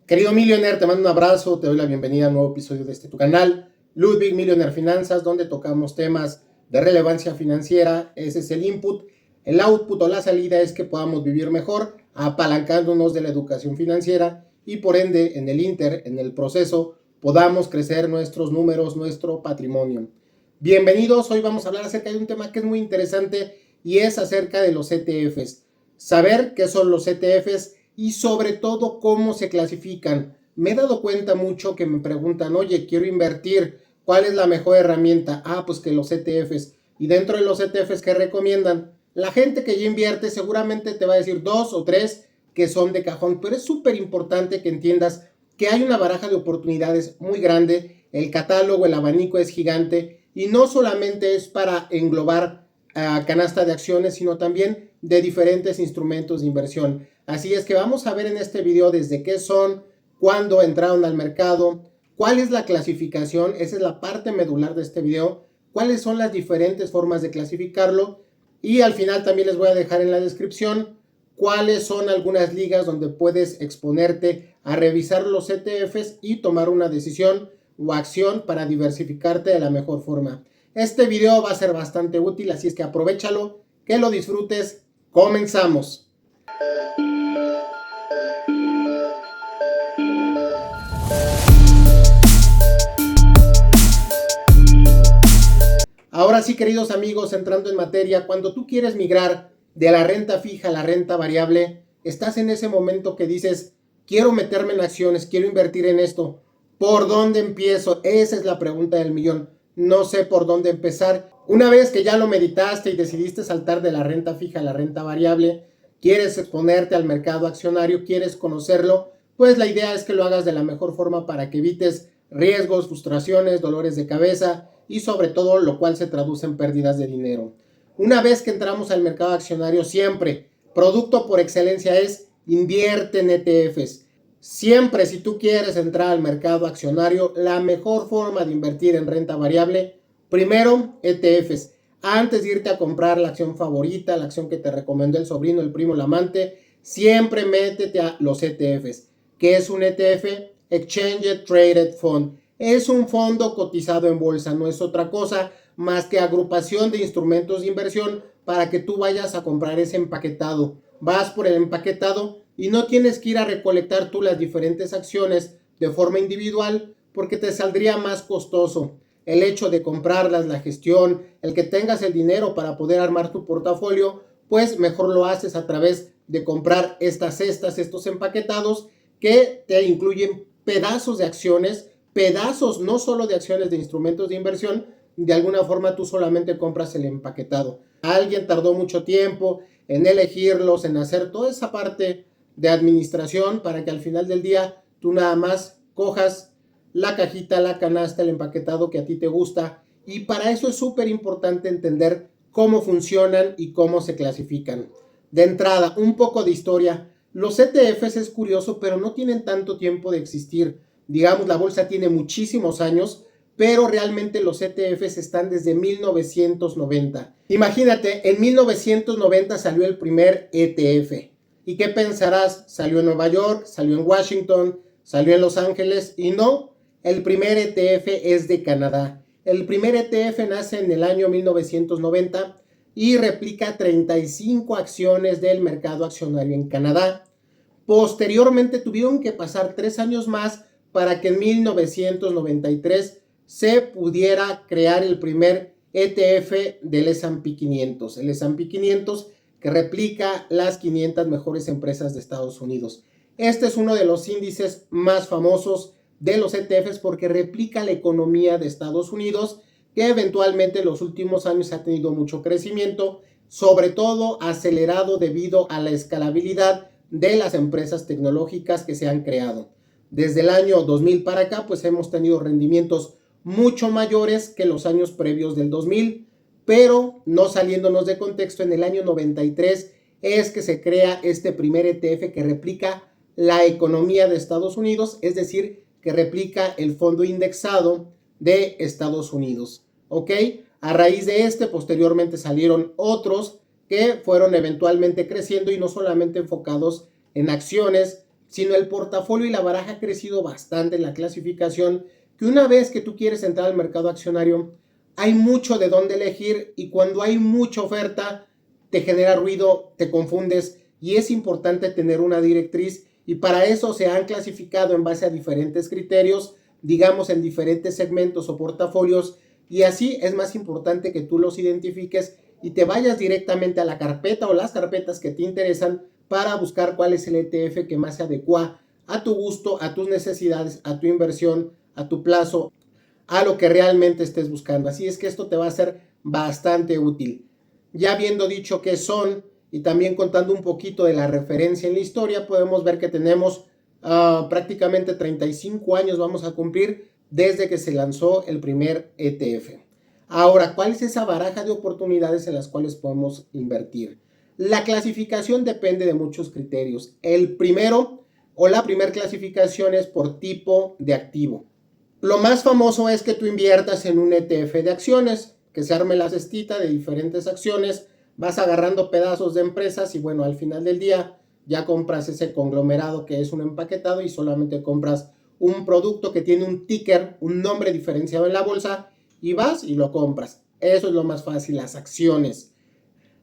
Querido Millionaire, te mando un abrazo, te doy la bienvenida a un nuevo episodio de tu canal, Ludwig Millionaire Finanzas, donde tocamos temas de relevancia financiera. Ese es el input. El output o la salida es que podamos vivir mejor apalancándonos de la educación financiera y por ende en el proceso, podamos crecer nuestros números, nuestro patrimonio. Bienvenidos, hoy vamos a hablar acerca de un tema que es muy interesante y es acerca de los ETFs. Saber qué son los ETFs y sobre todo cómo se clasifican. Me he dado cuenta mucho que me preguntan, oye, quiero invertir, ¿cuál es la mejor herramienta? Pues que los ETFs. Y dentro de los ETFs que recomiendan, la gente que ya invierte seguramente te va a decir 2 o 3 que son de cajón, pero es súper importante que entiendas que hay una baraja de oportunidades muy grande, el catálogo, el abanico es gigante y no solamente es para englobar canasta de acciones, sino también de diferentes instrumentos de inversión. Así es que vamos a ver en este video desde qué son, cuándo entraron al mercado, cuál es la clasificación, esa es la parte medular de este video, cuáles son las diferentes formas de clasificarlo y al final también les voy a dejar en la descripción cuáles son algunas ligas donde puedes exponerte a revisar los ETFs y tomar una decisión o acción para diversificarte de la mejor forma. Este video va a ser bastante útil, así es que aprovéchalo, que lo disfrutes. Comenzamos. Ahora sí, queridos amigos, entrando en materia, cuando tú quieres migrar de la renta fija a la renta variable, estás en ese momento que dices, quiero meterme en acciones, quiero invertir en esto. ¿Por dónde empiezo? Esa es la pregunta del millón. No sé por dónde empezar. Una vez que ya lo meditaste y decidiste saltar de la renta fija a la renta variable, quieres exponerte al mercado accionario, quieres conocerlo, pues la idea es que lo hagas de la mejor forma para que evites riesgos, frustraciones, dolores de cabeza y sobre todo lo cual se traduce en pérdidas de dinero. Una vez que entramos al mercado accionario, siempre, producto por excelencia es invierte en ETFs. Siempre, si tú quieres entrar al mercado accionario, la mejor forma de invertir en renta variable, primero ETFs. Antes de irte a comprar la acción favorita, la acción que te recomendó el sobrino, el primo, el amante, siempre métete a los ETFs. ¿Qué es un ETF? Exchange Traded Fund. Es un fondo cotizado en bolsa, no es otra cosa más que agrupación de instrumentos de inversión para que tú vayas a comprar ese empaquetado. Vas por el empaquetado y no tienes que ir a recolectar tú las diferentes acciones de forma individual porque te saldría más costoso. El hecho de comprarlas, la gestión, el que tengas el dinero para poder armar tu portafolio, pues mejor lo haces a través de comprar estas cestas, estos empaquetados que te incluyen pedazos de acciones, pedazos no solo de acciones de instrumentos de inversión, de alguna forma tú solamente compras el empaquetado. Alguien tardó mucho tiempo en elegirlos, en hacer toda esa parte de administración para que al final del día tú nada más cojas la cajita, la canasta, el empaquetado que a ti te gusta y para eso es súper importante entender cómo funcionan y cómo se clasifican. De entrada, un poco de historia. Los ETFs es curioso, pero no tienen tanto tiempo de existir. Digamos, la bolsa tiene muchísimos años, pero realmente los ETFs están desde 1990. Imagínate, en 1990 salió el primer ETF. ¿Y qué pensarás? Salió en Nueva York, salió en Washington, salió en Los Ángeles y no, el primer ETF es de Canadá. El primer ETF nace en el año 1990 y replica 35 acciones del mercado accionario en Canadá. Posteriormente tuvieron que pasar 3 años más para que en 1993 se pudiera crear el primer ETF del S&P 500. El S&P 500 que replica las 500 mejores empresas de Estados Unidos. Este es uno de los índices más famosos de los ETFs porque replica la economía de Estados Unidos, que eventualmente en los últimos años ha tenido mucho crecimiento, sobre todo acelerado debido a la escalabilidad de las empresas tecnológicas que se han creado. Desde el año 2000 para acá, pues hemos tenido rendimientos mucho mayores que los años previos del 2000, pero no saliéndonos de contexto, en el año 93 es que se crea este primer ETF que replica la economía de Estados Unidos, es decir, que replica el fondo indexado de Estados Unidos, ¿ok? A raíz de posteriormente salieron otros que fueron eventualmente creciendo y no solamente enfocados en acciones, sino el portafolio y la baraja ha crecido bastante en la clasificación, que una vez que tú quieres entrar al mercado accionario, hay mucho de dónde elegir y cuando hay mucha oferta te genera ruido, te confundes y es importante tener una directriz y para eso se han clasificado en base a diferentes criterios, digamos en diferentes segmentos o portafolios y así es más importante que tú los identifiques y te vayas directamente a la carpeta o las carpetas que te interesan para buscar cuál es el ETF que más se adecua a tu gusto, a tus necesidades, a tu inversión, a tu plazo, a lo que realmente estés buscando. Así es que esto te va a ser bastante útil. Ya habiendo dicho qué son y también contando un poquito de la referencia en la historia, podemos ver que tenemos prácticamente 35 años vamos a cumplir desde que se lanzó el primer ETF. Ahora, ¿cuál es esa baraja de oportunidades en las cuales podemos invertir? La clasificación depende de muchos criterios. El primero o la primera clasificación es por tipo de activo. Lo más famoso es que tú inviertas en un ETF de acciones, que se arme la cestita de diferentes acciones, vas agarrando pedazos de empresas y bueno, al final del día ya compras ese conglomerado que es un empaquetado y solamente compras un producto que tiene un ticker, un nombre diferenciado en la bolsa y vas y lo compras. Eso es lo más fácil, las acciones.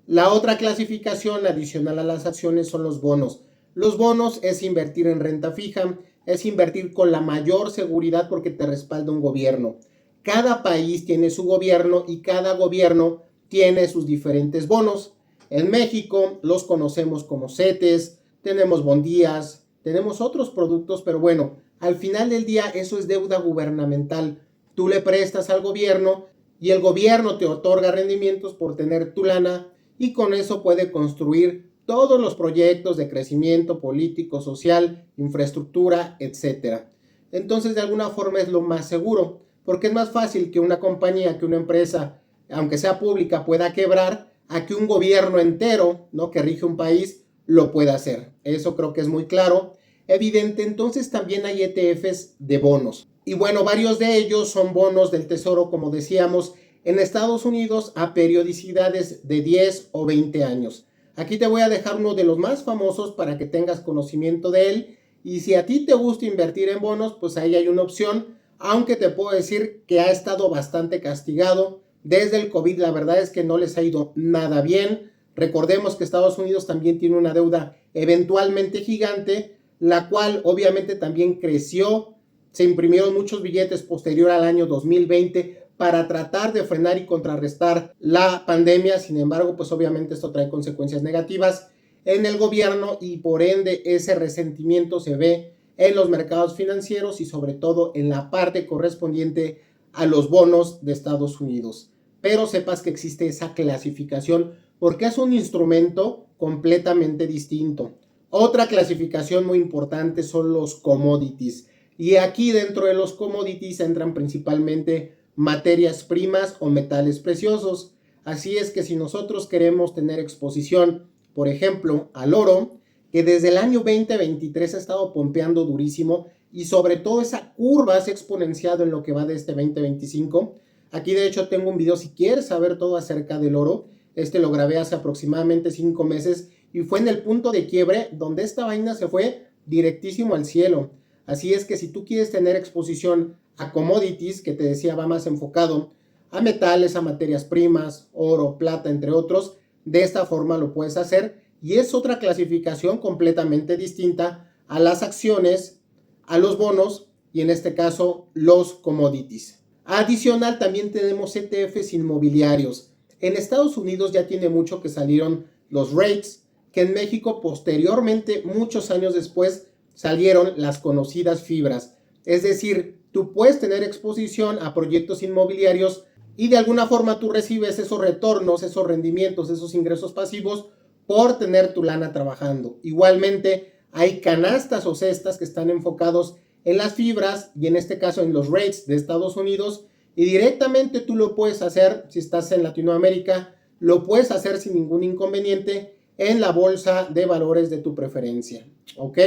La otra clasificación adicional a las acciones son los bonos. Los bonos es invertir en renta fija, es invertir con la mayor seguridad porque te respalda un gobierno. Cada país tiene su gobierno y cada gobierno tiene sus diferentes bonos. En México los conocemos como CETES, tenemos bondías, tenemos otros productos, pero bueno, al final del día eso es deuda gubernamental. Tú le prestas al gobierno y el gobierno te otorga rendimientos por tener tu lana y con eso puede construir todos los proyectos de crecimiento político, social, infraestructura, etc. Entonces, de alguna forma es lo más seguro, porque es más fácil que una compañía, que una empresa, aunque sea pública, pueda quebrar, a que un gobierno entero, ¿no?, que rige un país, lo pueda hacer. Eso creo que es muy claro. Evidente, entonces también hay ETFs de bonos. Y bueno, varios de ellos son bonos del tesoro, como decíamos, en Estados Unidos a periodicidades de 10 o 20 años. Aquí te voy a dejar uno de los más famosos para que tengas conocimiento de él. Y si a ti te gusta invertir en bonos, pues ahí hay una opción. Aunque te puedo decir que ha estado bastante castigado. Desde el COVID la verdad es que no les ha ido nada bien. Recordemos que Estados Unidos también tiene una deuda eventualmente gigante, la cual obviamente también creció. Se imprimieron muchos billetes posterior al año 2020 para tratar de frenar y contrarrestar la pandemia. Sin embargo, pues obviamente esto trae consecuencias negativas en el gobierno y por ende ese resentimiento se ve en los mercados financieros y sobre todo en la parte correspondiente a los bonos de Estados Unidos. Pero sepas que existe esa clasificación porque es un instrumento completamente distinto. Otra clasificación muy importante son los commodities. Y aquí dentro de los commodities entran principalmente materias primas o metales preciosos. Así es que si nosotros queremos tener exposición, por ejemplo, al oro, que desde el año 2023 ha estado pompeando durísimo y sobre todo esa curva se ha exponenciado en lo que va de este 2025. Aquí de hecho tengo un video si quieres saber todo acerca del oro. Este lo grabé hace aproximadamente 5 meses y fue en el punto de quiebre donde esta vaina se fue directísimo al cielo. Así es que si tú quieres tener exposición a commodities, que te decía va más enfocado a metales, a materias primas, oro, plata, entre otros, de esta forma lo puedes hacer y es otra clasificación completamente distinta a las acciones, a los bonos y en este caso los commodities. Adicional también tenemos ETFs inmobiliarios. En Estados Unidos ya tiene mucho que salieron los REITs, que en México posteriormente, muchos años después, salieron las conocidas fibras. Es decir, tú puedes tener exposición a proyectos inmobiliarios y de alguna forma tú recibes esos retornos, esos rendimientos, esos ingresos pasivos por tener tu lana trabajando. Igualmente hay canastas o cestas que están enfocados en las fibras y en este caso en los REITs de Estados Unidos y directamente tú lo puedes hacer si estás en Latinoamérica, lo puedes hacer sin ningún inconveniente en la bolsa de valores de tu preferencia. ¿Ok?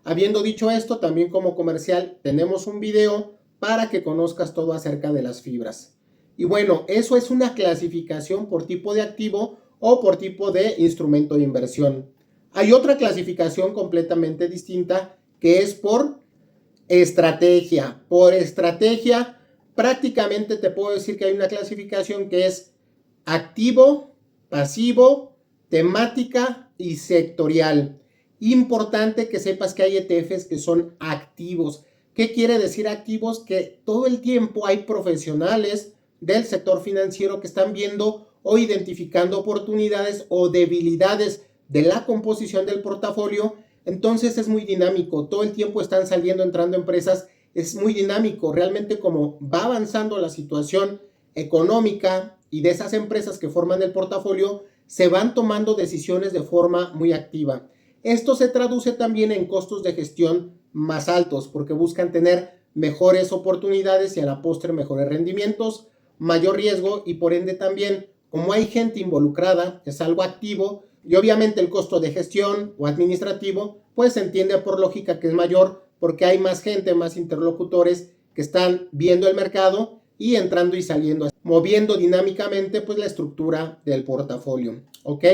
Habiendo dicho esto, también como comercial tenemos un video para que conozcas todo acerca de las fibras. Y bueno, eso es una clasificación por tipo de activo o por tipo de instrumento de inversión. Hay otra clasificación completamente distinta que es por estrategia. Por estrategia, prácticamente te puedo decir que hay una clasificación que es activo, pasivo, temática y sectorial. Importante que sepas que hay ETFs que son activos. ¿Qué quiere decir activos? Que todo el tiempo hay profesionales del sector financiero que están viendo o identificando oportunidades o debilidades de la composición del portafolio. Entonces es muy dinámico, todo el tiempo están saliendo, entrando empresas, es muy dinámico. Realmente como va avanzando la situación económica y de esas empresas que forman el portafolio, se van tomando decisiones de forma muy activa. Esto se traduce también en costos de gestión más altos porque buscan tener mejores oportunidades y a la postre mejores rendimientos, mayor riesgo y por ende también, como hay gente involucrada, es algo activo y obviamente el costo de gestión o administrativo pues se entiende por lógica que es mayor porque hay más gente, más interlocutores que están viendo el mercado y entrando y saliendo, moviendo dinámicamente pues la estructura del portafolio, ¿ok?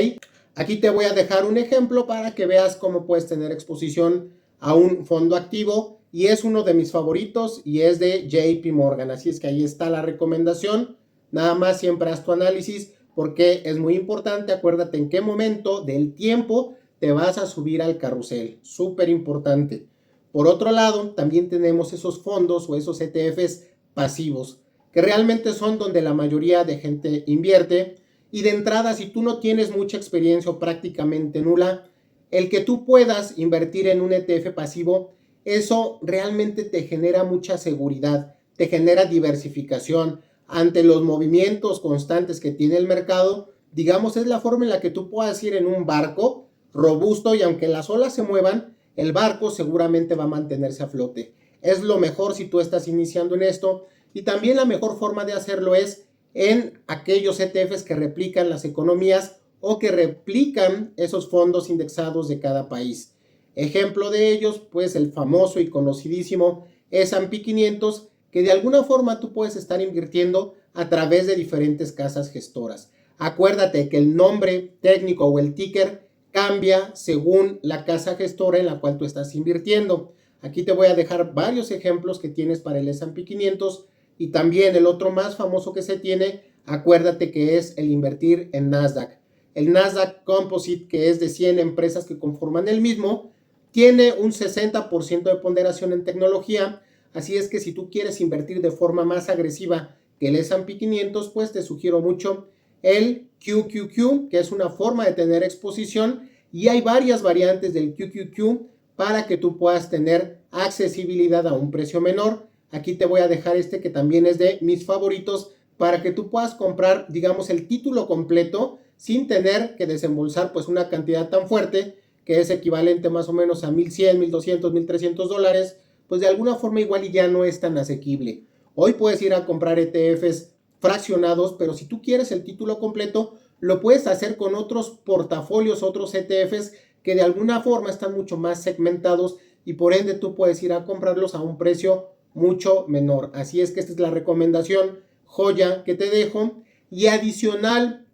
Aquí te voy a dejar un ejemplo para que veas cómo puedes tener exposición a un fondo activo y es uno de mis favoritos y es de JP Morgan. Así es que ahí está la recomendación. Nada más siempre haz tu análisis porque es muy importante. Acuérdate en qué momento del tiempo te vas a subir al carrusel. Súper importante. Por otro lado, también tenemos esos fondos o esos ETFs pasivos que realmente son donde la mayoría de gente invierte. Y de entrada, si tú no tienes mucha experiencia o prácticamente nula, el que tú puedas invertir en un ETF pasivo, eso realmente te genera mucha seguridad, te genera diversificación ante los movimientos constantes que tiene el mercado. Digamos, es la forma en la que tú puedas ir en un barco robusto y aunque las olas se muevan, el barco seguramente va a mantenerse a flote. Es lo mejor si tú estás iniciando en esto y también la mejor forma de hacerlo es en aquellos ETFs que replican las economías o que replican esos fondos indexados de cada país. Ejemplo de ellos, pues el famoso y conocidísimo S&P 500, que de alguna forma tú puedes estar invirtiendo a través de diferentes casas gestoras. Acuérdate que el nombre técnico o el ticker cambia según la casa gestora en la cual tú estás invirtiendo. Aquí te voy a dejar varios ejemplos que tienes para el S&P 500 y también el otro más famoso que se tiene, acuérdate que es el invertir en Nasdaq. El Nasdaq Composite, que es de 100 empresas que conforman el mismo, tiene un 60% de ponderación en tecnología, así es que si tú quieres invertir de forma más agresiva que el S&P 500, pues te sugiero mucho el QQQ, que es una forma de tener exposición y hay varias variantes del QQQ para que tú puedas tener accesibilidad a un precio menor. Aquí te voy a dejar este que también es de mis favoritos para que tú puedas comprar, digamos, el título completo sin tener que desembolsar pues una cantidad tan fuerte que es equivalente más o menos a 1,100, 1,200, 1,300 dólares, pues de alguna forma igual y ya no es tan asequible. Hoy puedes ir a comprar ETFs fraccionados, pero si tú quieres el título completo, lo puedes hacer con otros portafolios, otros ETFs que de alguna forma están mucho más segmentados y por ende tú puedes ir a comprarlos a un precio mucho menor. Así es que esta es la recomendación joya que te dejo. Y adicional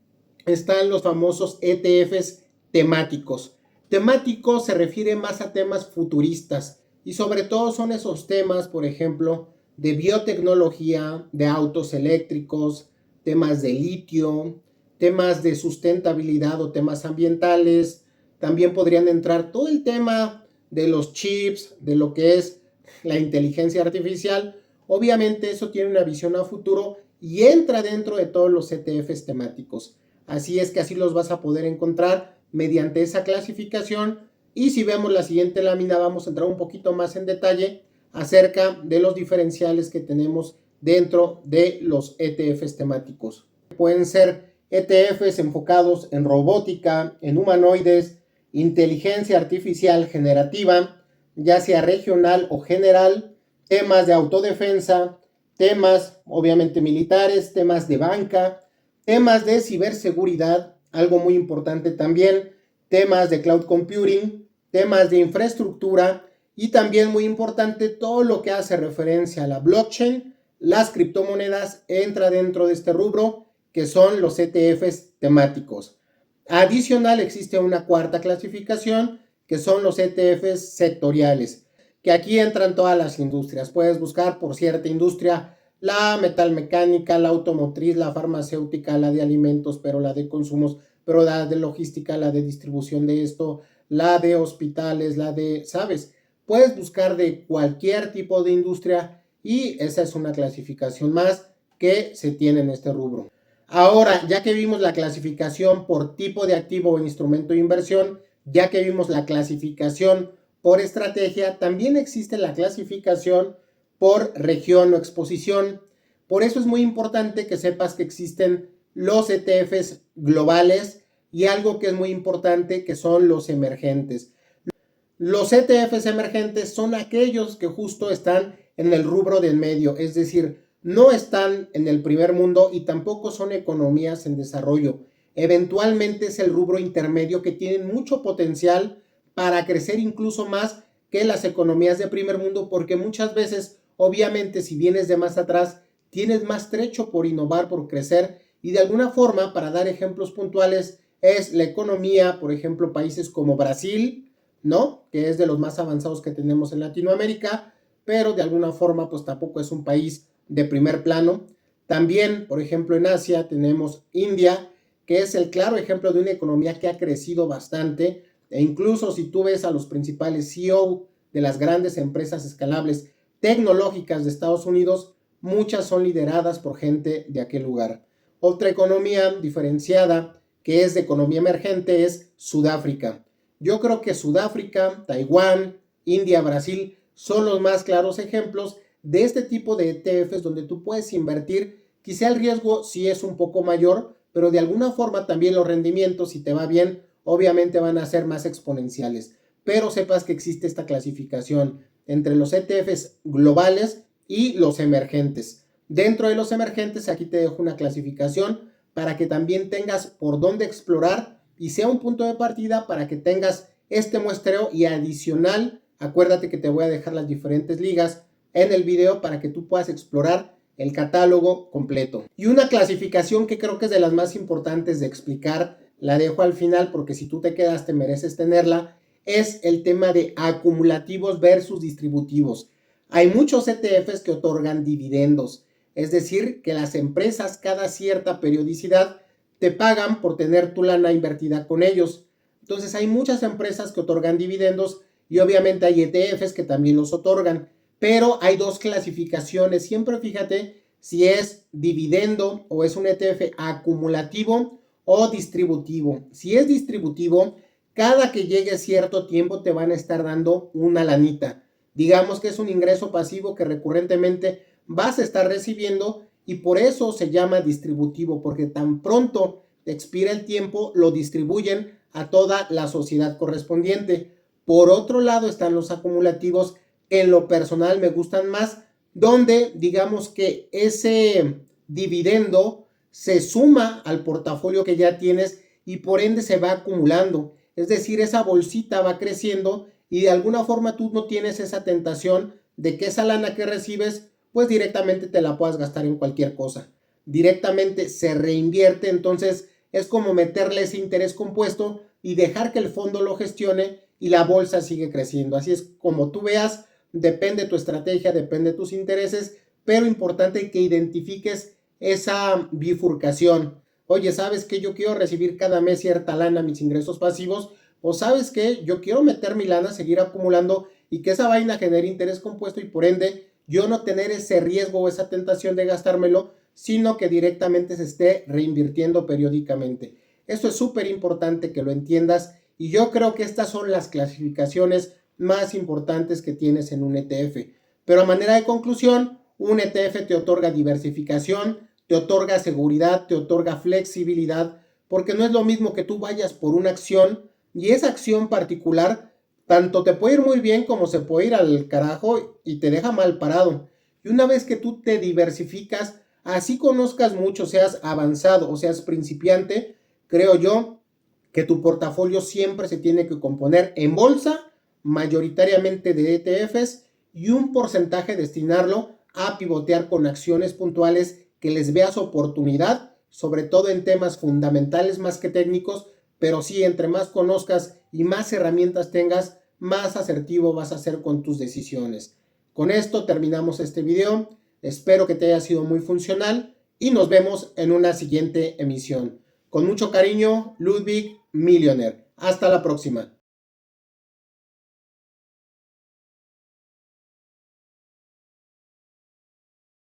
están los famosos ETFs temáticos. Temático se refiere más a temas futuristas y sobre todo son esos temas, por ejemplo, de biotecnología, de autos eléctricos, temas de litio, temas de sustentabilidad o temas ambientales. También podrían entrar todo el tema de los chips, de lo que es la inteligencia artificial. Obviamente eso tiene una visión a futuro y entra dentro de todos los ETFs temáticos. Así es que así los vas a poder encontrar mediante esa clasificación. Y si vemos la siguiente lámina, vamos a entrar un poquito más en detalle acerca de los diferenciales que tenemos dentro de los ETFs temáticos. Pueden ser ETFs enfocados en robótica, en humanoides, inteligencia artificial generativa, ya sea regional o general, temas de autodefensa, temas obviamente militares, temas de banca, temas de ciberseguridad, algo muy importante también, temas de cloud computing, temas de infraestructura y también muy importante todo lo que hace referencia a la blockchain, las criptomonedas entra dentro de este rubro que son los ETFs temáticos. Adicional existe una cuarta clasificación que son los ETFs sectoriales. que aquí entran todas las industrias. Puedes buscar por cierta industria, la metalmecánica, la automotriz, la farmacéutica, la de alimentos, pero la de consumos, pero la de logística, la de distribución de esto, la de hospitales, la de, ¿sabes? Puedes buscar de cualquier tipo de industria y esa es una clasificación más que se tiene en este rubro. Ahora, ya que vimos la clasificación por tipo de activo o instrumento de inversión, ya que vimos la clasificación por estrategia, también existe la clasificación por región o exposición. Por eso es muy importante que sepas que existen los ETFs globales y algo que es muy importante que son los emergentes. Los ETFs emergentes son aquellos que justo están en el rubro del medio, es decir, no están en el primer mundo y tampoco son economías en desarrollo. Eventualmente es el rubro intermedio que tienen mucho potencial para crecer incluso más que las economías de primer mundo, porque muchas veces, obviamente, si vienes de más atrás, tienes más trecho por innovar, por crecer y de alguna forma, para dar ejemplos puntuales, es la economía, por ejemplo, países como Brasil, ¿no? Que es de los más avanzados que tenemos en Latinoamérica, pero de alguna forma pues tampoco es un país de primer plano. También, por ejemplo, en Asia tenemos India, que es el claro ejemplo de una economía que ha crecido bastante, e incluso si tú ves a los principales CEO de las grandes empresas escalables tecnológicas de Estados Unidos, muchas son lideradas por gente de aquel lugar. Otra economía diferenciada que es de economía emergente es Sudáfrica. Yo creo que Sudáfrica, Taiwán, India, Brasil son los más claros ejemplos de este tipo de ETFs donde tú puedes invertir. Quizá el riesgo sí es un poco mayor, pero de alguna forma también los rendimientos, si te va bien, obviamente van a ser más exponenciales. Pero sepas que existe esta clasificación entre los ETFs globales y los emergentes. Dentro de los emergentes, aquí te dejo una clasificación para que también tengas por dónde explorar y sea un punto de partida para que tengas este muestreo y adicional, acuérdate que te voy a dejar las diferentes ligas en el video para que tú puedas explorar el catálogo completo. Y una clasificación que creo que es de las más importantes de explicar, la dejo al final porque si tú te quedas te mereces tenerla, es el tema de acumulativos versus distributivos. Hay muchos ETFs que otorgan dividendos, es decir, que las empresas cada cierta periodicidad te pagan por tener tu lana invertida con ellos. Entonces hay muchas empresas que otorgan dividendos y obviamente hay ETFs que también los otorgan, pero hay dos clasificaciones. Siempre fíjate si es dividendo o es un ETF acumulativo o distributivo. Si es distributivo, cada que llegue cierto tiempo te van a estar dando una lanita. Digamos que es un ingreso pasivo que recurrentemente vas a estar recibiendo y por eso se llama distributivo, porque tan pronto expira el tiempo, lo distribuyen a toda la sociedad correspondiente. Por otro lado están los acumulativos, en lo personal me gustan más, donde digamos que ese dividendo se suma al portafolio que ya tienes y por ende se va acumulando. Es decir, esa bolsita va creciendo y de alguna forma tú no tienes esa tentación de que esa lana que recibes pues directamente te la puedas gastar en cualquier cosa. Directamente se reinvierte, entonces es como meterle ese interés compuesto y dejar que el fondo lo gestione y la bolsa sigue creciendo. Así es como tú veas, depende tu estrategia, depende tus intereses, pero importante que identifiques esa bifurcación. Oye, ¿sabes qué? Yo quiero recibir cada mes cierta lana, mis ingresos pasivos, o ¿sabes qué? Yo quiero meter mi lana, seguir acumulando y que esa vaina genere interés compuesto y por ende yo no tener ese riesgo o esa tentación de gastármelo, sino que directamente se esté reinvirtiendo periódicamente. Esto es súper importante que lo entiendas y yo creo que estas son las clasificaciones más importantes que tienes en un ETF. Pero a manera de conclusión, un ETF te otorga diversificación, te otorga seguridad, te otorga flexibilidad, porque no es lo mismo que tú vayas por una acción y esa acción particular tanto te puede ir muy bien como se puede ir al carajo y te deja mal parado. Y una vez que tú te diversificas, así conozcas mucho, seas avanzado o seas principiante, creo yo que tu portafolio siempre se tiene que componer en bolsa, mayoritariamente de ETFs y un porcentaje destinarlo a pivotear con acciones puntuales que les veas oportunidad, sobre todo en temas fundamentales más que técnicos, pero sí entre más conozcas y más herramientas tengas, más asertivo vas a ser con tus decisiones. Con esto terminamos este video. Espero que te haya sido muy funcional y nos vemos en una siguiente emisión. Con mucho cariño, Ludwig Millionaire. Hasta la próxima.